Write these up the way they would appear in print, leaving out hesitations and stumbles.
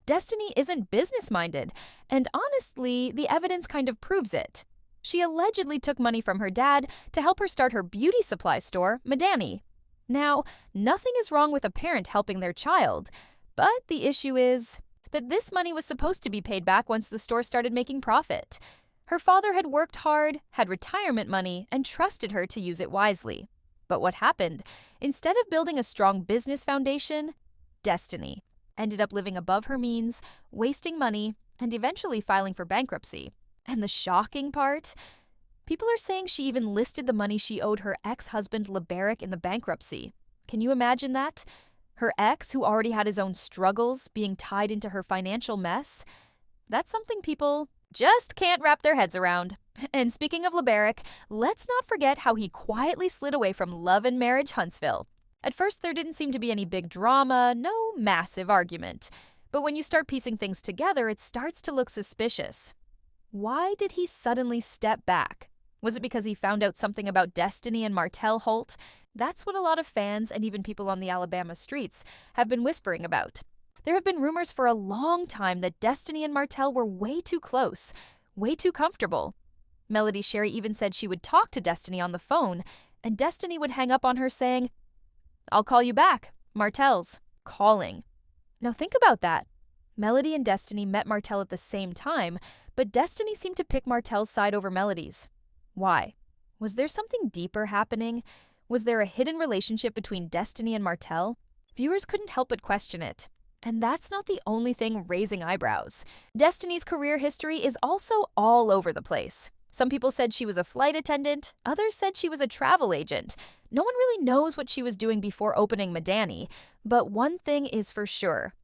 Destiny isn't business-minded, and honestly, the evidence kind of proves it. She allegedly took money from her dad to help her start her beauty supply store, Madani. Now, nothing is wrong with a parent helping their child, but the issue is that this money was supposed to be paid back once the store started making profit. Her father had worked hard, had retirement money, and trusted her to use it wisely. But what happened? Instead of building a strong business foundation, Destiny ended up living above her means, wasting money, and eventually filing for bankruptcy. And the shocking part? People are saying she even listed the money she owed her ex-husband LeBerrick in the bankruptcy. Can you imagine that? Her ex, who already had his own struggles, being tied into her financial mess? That's something people just can't wrap their heads around. And speaking of LeBerrick, let's not forget how he quietly slid away from Love and Marriage Huntsville. At first, there didn't seem to be any big drama, no massive argument. But when you start piecing things together, it starts to look suspicious. Why did he suddenly step back? Was it because he found out something about Destiny and Martell Holt? That's what a lot of fans and even people on the Alabama streets have been whispering about. There have been rumors for a long time that Destiny and Martell were way too close, way too comfortable. Melody Sherry even said she would talk to Destiny on the phone, and Destiny would hang up on her saying, "I'll call you back. Martell's calling." Now think about that. Melody and Destiny met Martell at the same time, but Destiny seemed to pick Martell's side over Melody's. Why? Was there something deeper happening? Was there a hidden relationship between Destiny and Martell? Viewers couldn't help but question it. And that's not the only thing raising eyebrows. Destiny's career history is also all over the place. Some people said she was a flight attendant, others said she was a travel agent. No one really knows what she was doing before opening Madani, but one thing is for sure.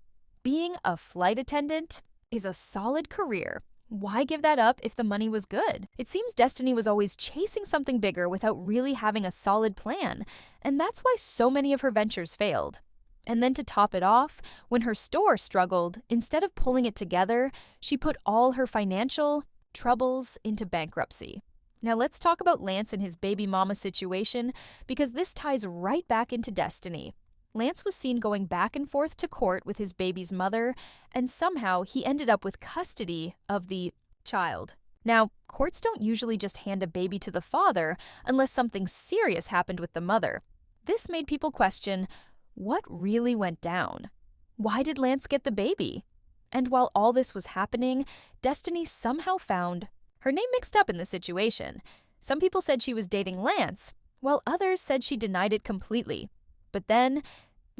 Being a flight attendant is a solid career. Why give that up if the money was good? It seems Destiny was always chasing something bigger without really having a solid plan, and that's why so many of her ventures failed. And then to top it off, when her store struggled, instead of pulling it together, she put all her financial troubles into bankruptcy. Now let's talk about Lance and his baby mama situation, because this ties right back into Destiny. Lance was seen going back and forth to court with his baby's mother, and somehow he ended up with custody of the child. Now, courts don't usually just hand a baby to the father unless something serious happened with the mother. This made people question, what really went down? Why did Lance get the baby? And while all this was happening, Destiny somehow found her name mixed up in the situation. Some people said she was dating Lance, while others said she denied it completely. But then,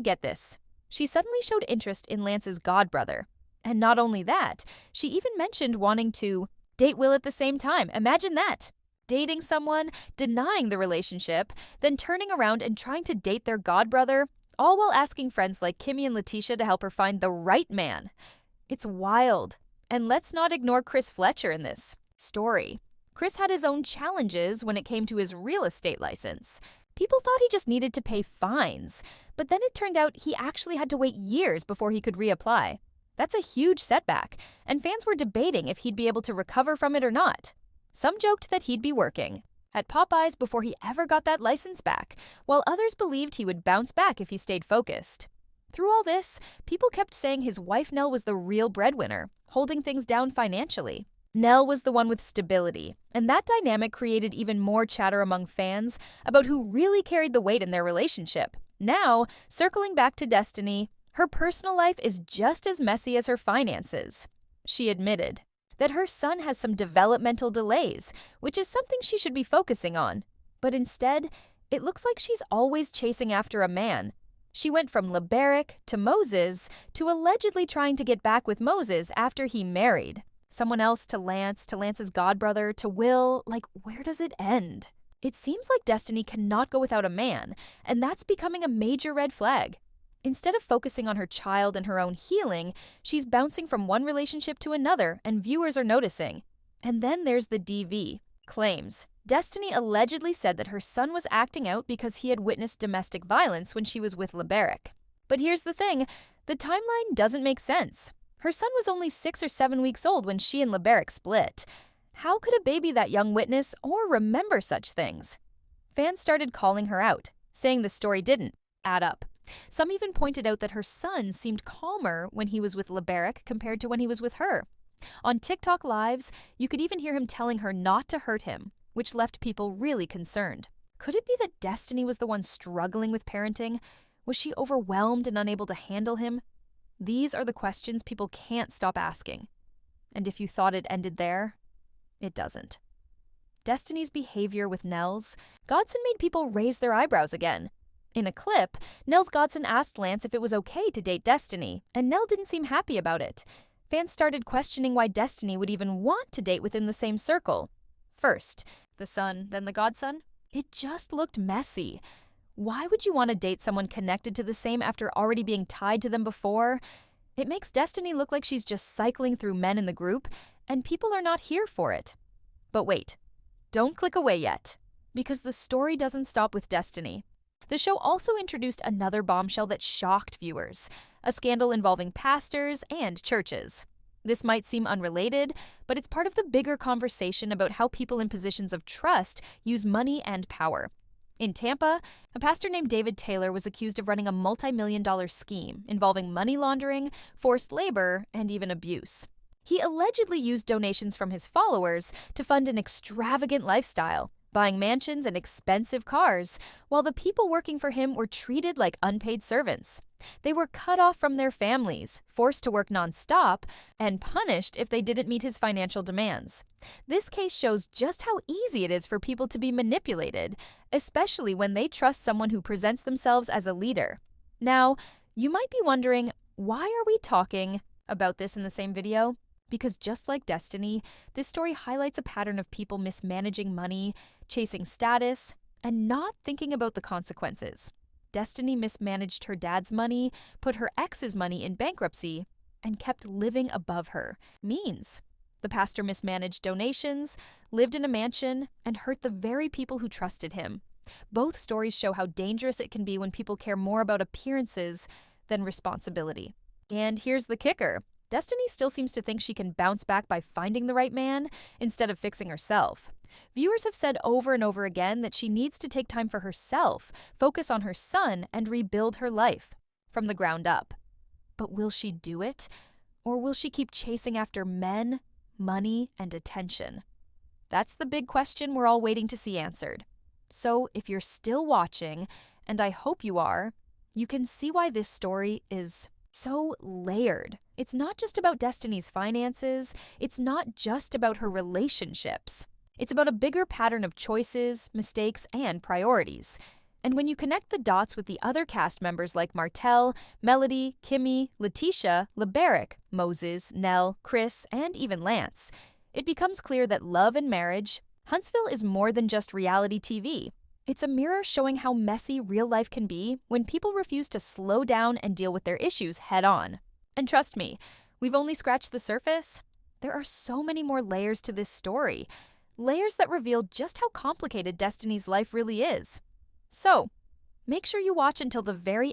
get this, she suddenly showed interest in Lance's godbrother. And not only that, she even mentioned wanting to date Will at the same time. Imagine that! Dating someone, denying the relationship, then turning around and trying to date their godbrother, all while asking friends like Kimmy and Letitia to help her find the right man. It's wild. And let's not ignore Chris Fletcher in this story. Chris had his own challenges when it came to his real estate license. People thought he just needed to pay fines, but then it turned out he actually had to wait years before he could reapply. That's a huge setback, and fans were debating if he'd be able to recover from it or not. Some joked that he'd be working at Popeyes before he ever got that license back, while others believed he would bounce back if he stayed focused. Through all this, people kept saying his wife Nell was the real breadwinner, holding things down financially. Nell was the one with stability, and that dynamic created even more chatter among fans about who really carried the weight in their relationship. Now, circling back to Destiny, her personal life is just as messy as her finances. She admitted that her son has some developmental delays, which is something she should be focusing on. But instead, it looks like she's always chasing after a man. She went from LeBerrick to Moses to allegedly trying to get back with Moses after he married. Someone else to Lance's godbrother, to Will. Like, where does it end? It seems like Destiny cannot go without a man, and that's becoming a major red flag. Instead of focusing on her child and her own healing, she's bouncing from one relationship to another, and viewers are noticing. And then there's the DV claims. Destiny allegedly said that her son was acting out because he had witnessed domestic violence when she was with LeBerrick. But here's the thing, the timeline doesn't make sense. Her son was only 6 or 7 weeks old when she and LeBerrick split. How could a baby that young witness or remember such things? Fans started calling her out, saying the story didn't add up. Some even pointed out that her son seemed calmer when he was with LeBerrick compared to when he was with her. On TikTok Lives, you could even hear him telling her not to hurt him, which left people really concerned. Could it be that Destiny was the one struggling with parenting? Was she overwhelmed and unable to handle him? These are the questions people can't stop asking. And if you thought it ended there, it doesn't. Destiny's behavior with Nels, Godson made people raise their eyebrows again. In a clip, Nels Godson asked Lance if it was okay to date Destiny, and Nell didn't seem happy about it. Fans started questioning why Destiny would even want to date within the same circle. First, the son, then the godson? It just looked messy. Why would you want to date someone connected to the same after already being tied to them before? It makes Destiny look like she's just cycling through men in the group, and people are not here for it. But wait, don't click away yet, because the story doesn't stop with Destiny. The show also introduced another bombshell that shocked viewers, a scandal involving pastors and churches. This might seem unrelated, but it's part of the bigger conversation about how people in positions of trust use money and power. In Tampa, a pastor named David Taylor was accused of running a multi-million-dollar scheme involving money laundering, forced labor, and even abuse. He allegedly used donations from his followers to fund an extravagant lifestyle, buying mansions and expensive cars, while the people working for him were treated like unpaid servants. They were cut off from their families, forced to work nonstop, and punished if they didn't meet his financial demands. This case shows just how easy it is for people to be manipulated, especially when they trust someone who presents themselves as a leader. Now, you might be wondering, why are we talking about this in the same video? Because just like Destiny, this story highlights a pattern of people mismanaging money, chasing status, and not thinking about the consequences. Destiny mismanaged her dad's money, put her ex's money in bankruptcy, and kept living above her means. The pastor mismanaged donations, lived in a mansion, and hurt the very people who trusted him. Both stories show how dangerous it can be when people care more about appearances than responsibility. And here's the kicker. Destiny still seems to think she can bounce back by finding the right man instead of fixing herself. Viewers have said over and over again that she needs to take time for herself, focus on her son, and rebuild her life from the ground up. But will she do it? Or will she keep chasing after men, money, and attention? That's the big question we're all waiting to see answered. So if you're still watching, and I hope you are, you can see why this story is so layered. It's not just about Destiny's finances. It's not just about her relationships. It's about a bigger pattern of choices, mistakes, and priorities. And when you connect the dots with the other cast members like Martell, Melody, Kimmy, Letitia, LeBerrick, Moses, Nell, Chris, and even Lance, it becomes clear that love and marriage, Huntsville is more than just reality TV. It's a mirror showing how messy real life can be when people refuse to slow down and deal with their issues head on. And trust me, we've only scratched the surface. There are so many more layers to this story, layers that reveal just how complicated Destiny's life really is. So, make sure you watch until the very